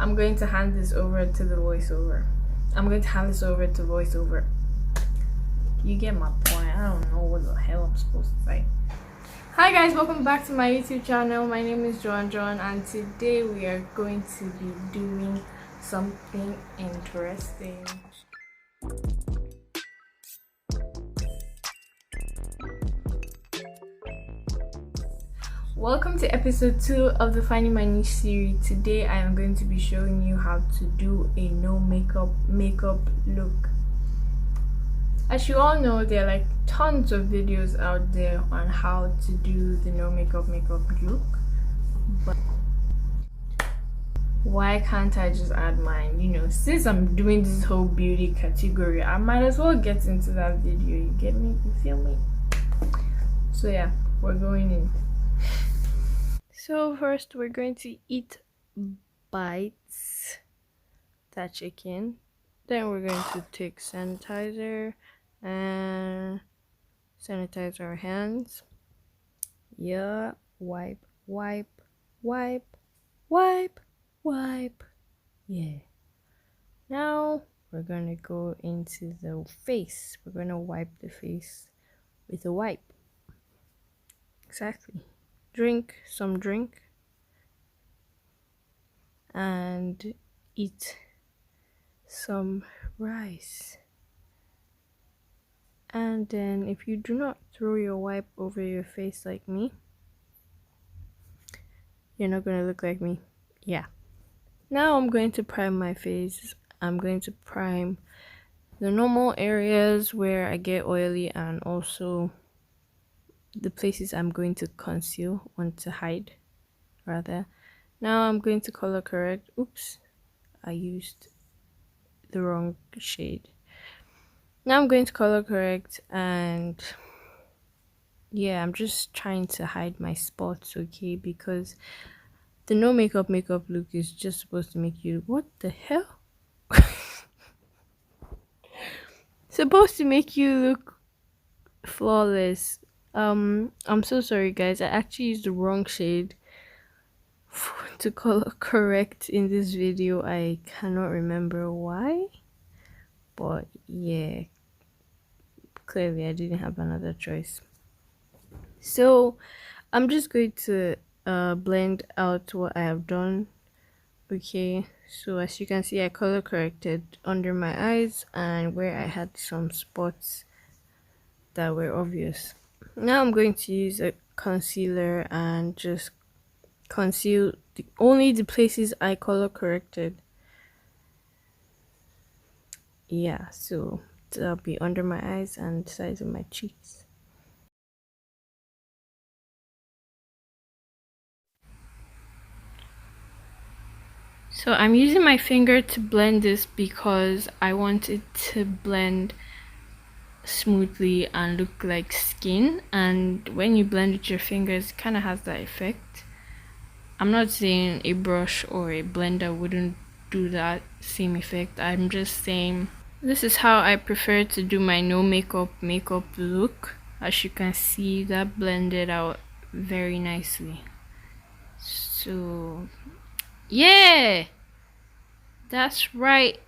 I'm going to hand this over to the voiceover. You get my point. I don't know what the hell I'm supposed to say. Hi guys, welcome back to my YouTube channel. My name is John, and today we are going to be doing something interesting. Welcome to episode 2 of the Finding My Niche series. Today I am going to be showing you how to do a no makeup look. As you all know, there are like tons of videos out there on how to do the no makeup look, but why can't I just add mine? You know, since I'm doing this whole beauty category, I might as well get into that video. You get me? You feel me? So yeah, we're going in. So first we're going to eat bites that chicken. Then we're going to take sanitizer and sanitize our hands. Yeah, wipe. Yeah. Now we're gonna go into the face. We're gonna wipe the face with a wipe. Exactly. Drink some drink and eat some rice. And then if you do not throw your wipe over your face like me, you're not gonna look like me. Yeah. Now I'm going to prime my face. I'm going to prime the normal areas where I get oily and also the places I'm going to conceal, want to hide rather. Now I'm going to color correct. Oops, I used the wrong shade. Now I'm going to color correct, and yeah, I'm just trying to hide my spots, okay? Because the no makeup look is just supposed to make you, what the hell? Supposed to make you look flawless. I'm so sorry guys, I actually used the wrong shade to color correct in this video. I cannot remember why, but yeah, clearly I didn't have another choice. So I'm just going to blend out what I have done. Okay, so as you can see, I color corrected under my eyes and where I had some spots that were obvious. Now I'm going to use a concealer and just conceal only the places I color corrected. Yeah, so that'll be under my eyes and sides of my cheeks. So I'm using my finger to blend this because I want it to blend smoothly and look like skin, and when you blend with your fingers, it kind of has that effect. I'm not saying a brush or a blender wouldn't do that same effect. I'm just saying this is how I prefer to do my no makeup look. As you can see, that blended out very nicely. So yeah, that's right,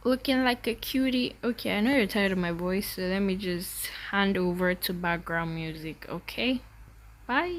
looking like a cutie. Okay, I know you're tired of my voice, so let me just hand over to background music. Okay, bye.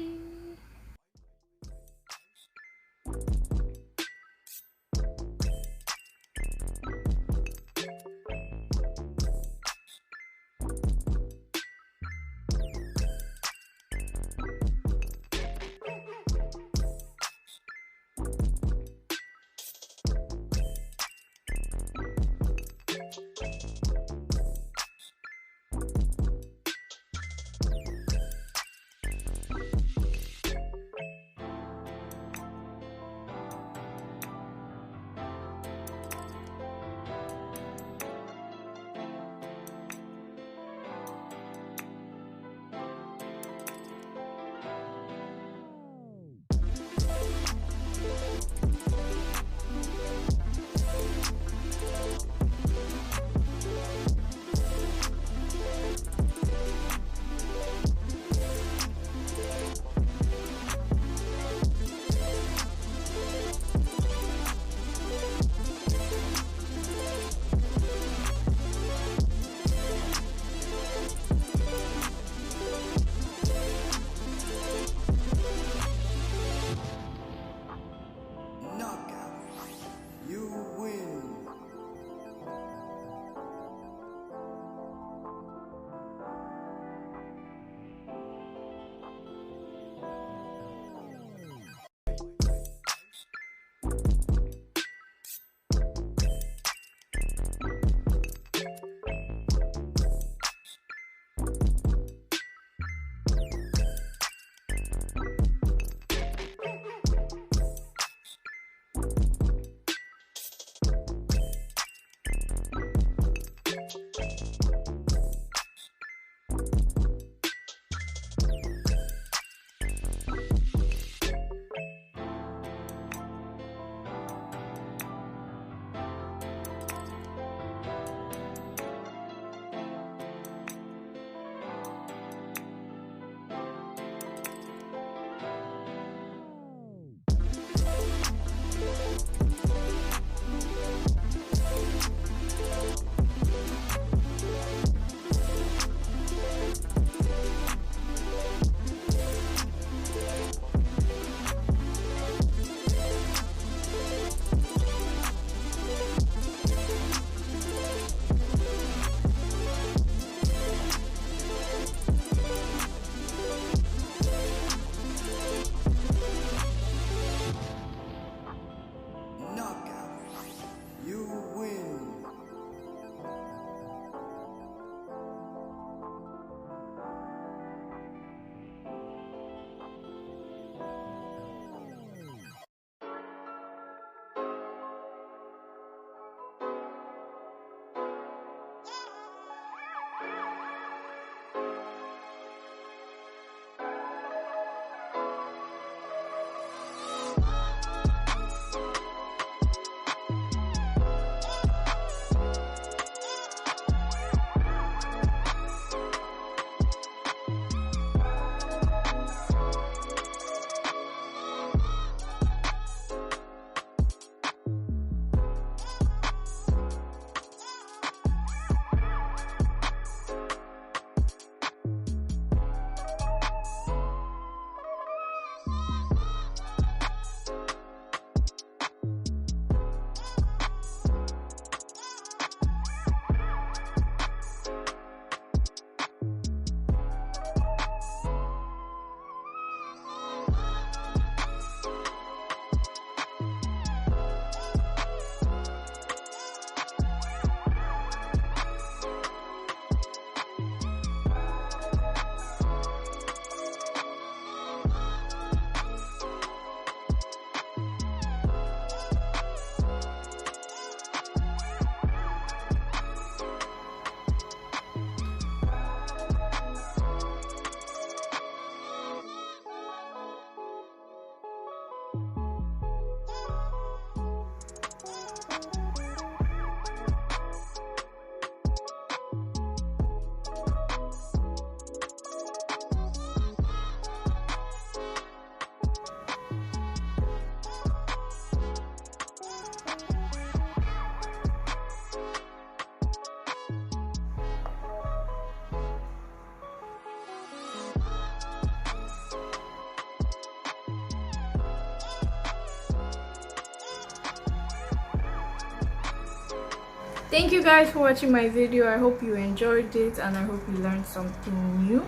Thank you guys for watching my video. I hope you enjoyed it and I hope you learned something new.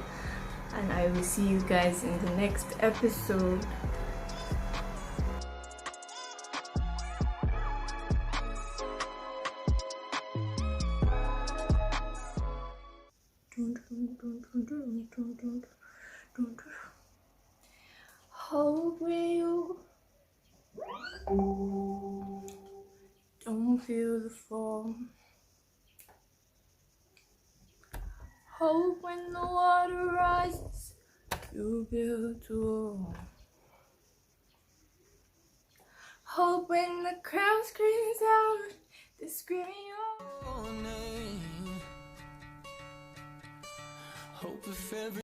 And I will see you guys in the next episode. Hope you don't feel the fall. Hope when the water rises, you build a wall. Hope when the crowd screams out, they're screaming your name. Hope if every